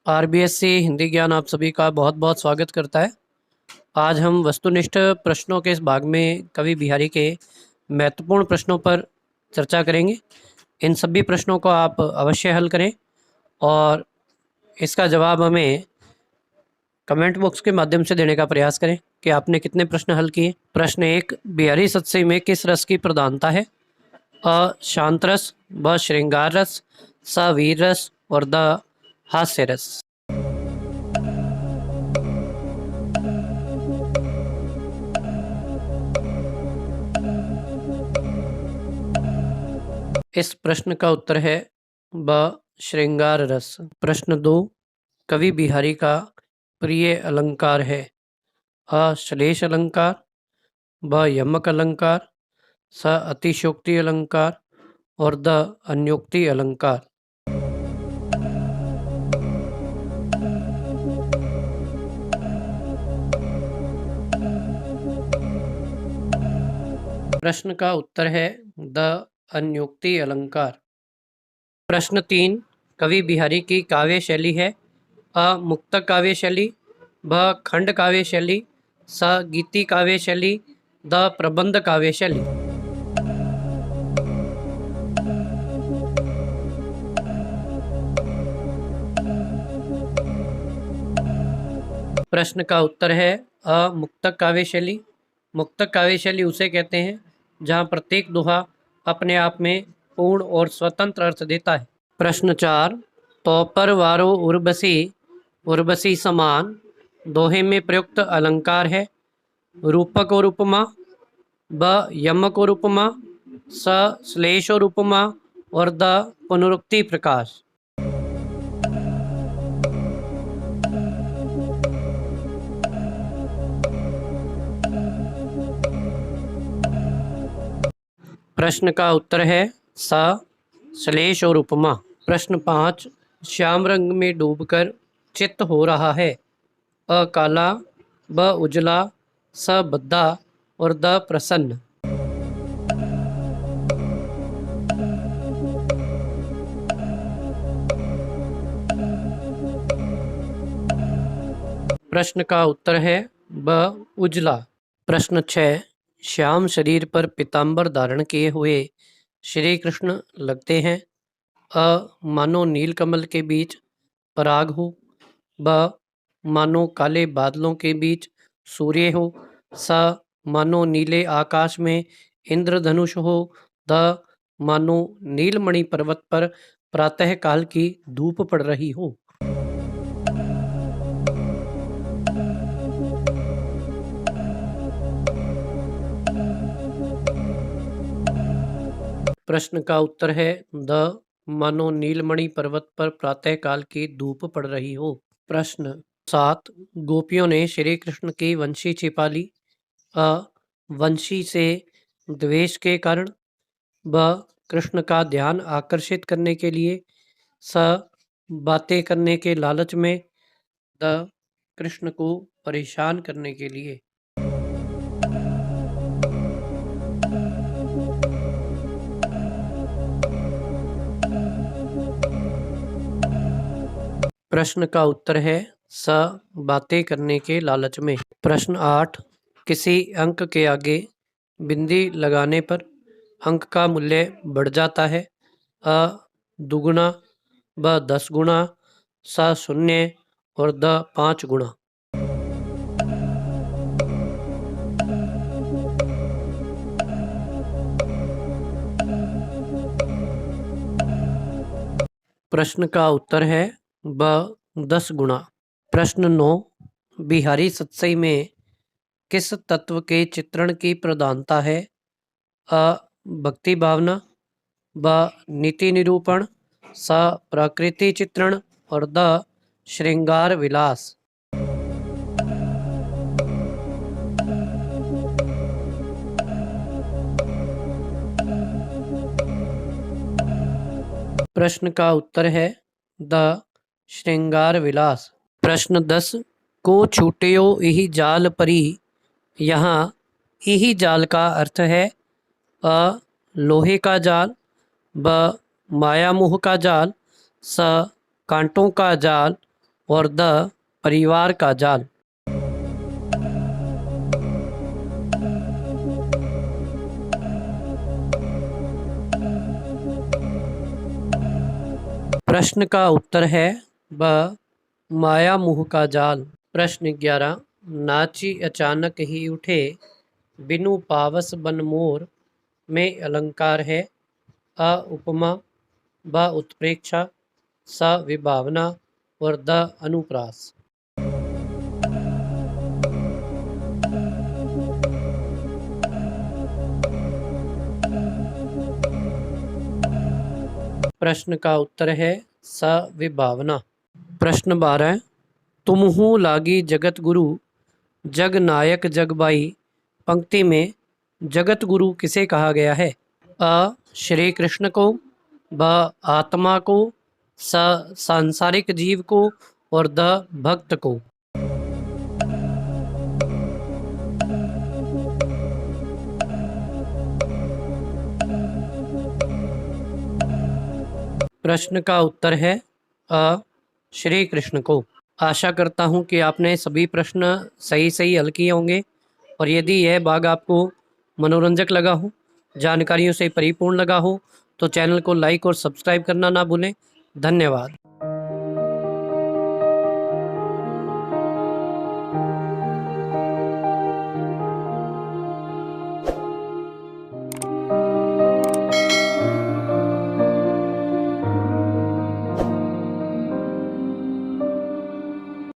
RBSC Hindi ज्ञान आप सभी का बहुत बहुत स्वागत करता है। आज हम वस्तुनिष्ठ प्रश्नों के इस भाग में कवि बिहारी के महत्वपूर्ण प्रश्नों पर चर्चा करेंगे। इन सभी प्रश्नों को आप अवश्य हल करें और इसका जवाब हमें कमेंट बॉक्स के माध्यम से देने का प्रयास करें कि आपने कितने प्रश्न हल किए। प्रश्न 1, बिहारी सत्सई में किस रस की प्रधानता है? अ शांत रस, ब श्रृंगार रस, स वीर रस और द हास्य रस। इस प्रश्न का उत्तर है ब श्रृंगार रस। प्रश्न 2, कवि बिहारी का प्रिय अलंकार है? अ श्लेष अलंकार, ब यमक अलंकार, स अतिशयोक्ति अलंकार और द अन्योक्ति अलंकार। प्रश्न का उत्तर है द अन्योक्ति अलंकार। प्रश्न 3, कवि बिहारी की काव्य शैली है? अ मुक्तक काव्य शैली, ब खंड काव्य शैली, स गीति काव्य शैली, द प्रबंध काव्य शैली। प्रश्न का उत्तर है अ मुक्तक काव्य शैली। मुक्तक काव्य शैली उसे कहते हैं जहाँ प्रत्येक दोहा अपने आप में पूर्ण और स्वतंत्र अर्थ देता है। प्रश्न 4, तो पर वारो उर्वशी, उर्वशी समान दोहे में प्रयुक्त अलंकार है? रूपक और उपमा, ब यमक और उपमा, स श्लेष और उपमा और द पुनरुक्ति प्रकाश। प्रश्न का उत्तर है स श्लेष और उपमा। प्रश्न 5, श्याम रंग में डूबकर चित्त हो रहा है? अ काला, ब उजला, स बद्दा और द प्रसन्न। प्रश्न का उत्तर है ब उजला। प्रश्न 6, श्याम शरीर पर पीताम्बर धारण किए हुए श्री कृष्ण लगते हैं? अ मानो नीलकमल के बीच पराग हो, ब मानो काले बादलों के बीच सूर्य हो, स मानो नीले आकाश में इंद्रधनुष हो, द मानो नीलमणि पर्वत पर प्रातः काल की धूप पड़ रही हो। प्रश्न का उत्तर है द मानो नीलमणि पर्वत पर प्रातः काल की धूप पड़ रही हो। प्रश्न 7, गोपियों ने श्री कृष्ण की वंशी छिपा ली? अ वंशी से द्वेष के कारण, ब कृष्ण का ध्यान आकर्षित करने के लिए, स बातें करने के लालच में, द कृष्ण को परेशान करने के लिए। प्रश्न का उत्तर है स बातें करने के लालच में। प्रश्न 8, किसी अंक के आगे बिंदी लगाने पर अंक का मूल्य बढ़ जाता है? अ दुगुना, ब 10 गुना, स शून्य और द 5 गुना। प्रश्न का उत्तर है ब 10 गुना। प्रश्न 9, बिहारी सत्सई में किस तत्व के चित्रण की प्रधानता है? अ भक्ति भावना, ब नीति निरूपण, स प्रकृति चित्रण और द श्रृंगार विलास। प्रश्न का उत्तर है द श्रृंगार विलास। प्रश्न 10, को छूटियो इहि जाल परी, यहाँ इहि जाल का अर्थ है? अ लोहे का जाल, ब माया मोह का जाल, स कांटों का जाल और द परिवार का जाल। प्रश्न का उत्तर है ब माया मुँह का जाल। प्रश्न 11, नाची अचानक ही उठे बिनु पावस बन मोर में अलंकार है। अ उपमा, ब उत्प्रेक्षा, स विभावना और द अनुप्रास। प्रश्न का उत्तर है स विभावना। प्रश्न 12, तुमहु लागी जगत गुरु जग नायक जग बाई पंक्ति में जगत गुरु किसे कहा गया है? अ श्री कृष्ण को, ब आत्मा को, स सांसारिक जीव को और द भक्त को। प्रश्न का उत्तर है अ श्री कृष्ण को। आशा करता हूँ कि आपने सभी प्रश्न सही सही हल किए होंगे और यदि यह भाग आपको मनोरंजक लगा हो, जानकारियों से परिपूर्ण लगा हो, तो चैनल को लाइक और सब्सक्राइब करना ना भूलें। धन्यवाद।